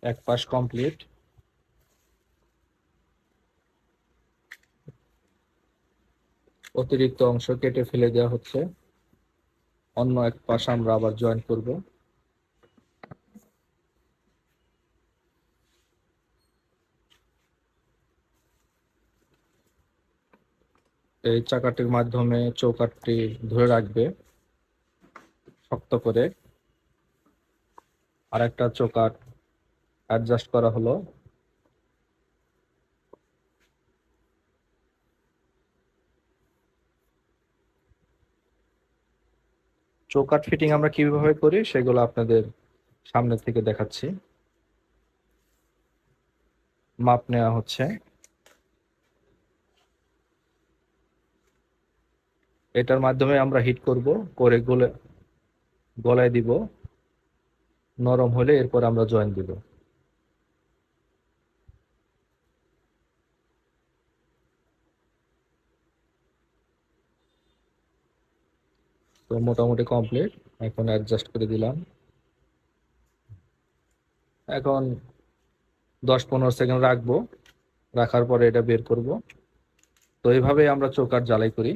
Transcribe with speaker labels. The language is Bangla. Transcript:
Speaker 1: এক পাশ কমপ্লিট। অতিরিক্ত অংশ কেটে ফেলে দেওয়া হচ্ছে। অন্য এক পাশ আমরা আবার জয়েন করব। এই চাকাটির মাধ্যমে চৌকাঠটি ধরে রাখবে শক্ত করে। আর একটা চৌকাঠ অ্যাডজাস্ট করা হলো। চৌকাঠ ফিটিং আমরা কিভাবে করি সেগুলো আপনাদের সামনে থেকে দেখাচ্ছি। মাপ নেওয়া হচ্ছে। এটার মাধ্যমে আমরা হিট করব, করে গলায় দিব। নরম হলে এরপর আমরা জয়েন দিব। তো মোটামুটি কমপ্লিট। এখন অ্যাডজাস্ট করে দিলাম। এখন 10-15 সেকেন্ড রাখবো। রাখার পরে এটা বের করব। তো এইভাবেই আমরা চৌকাঠ জ্বালাই করি।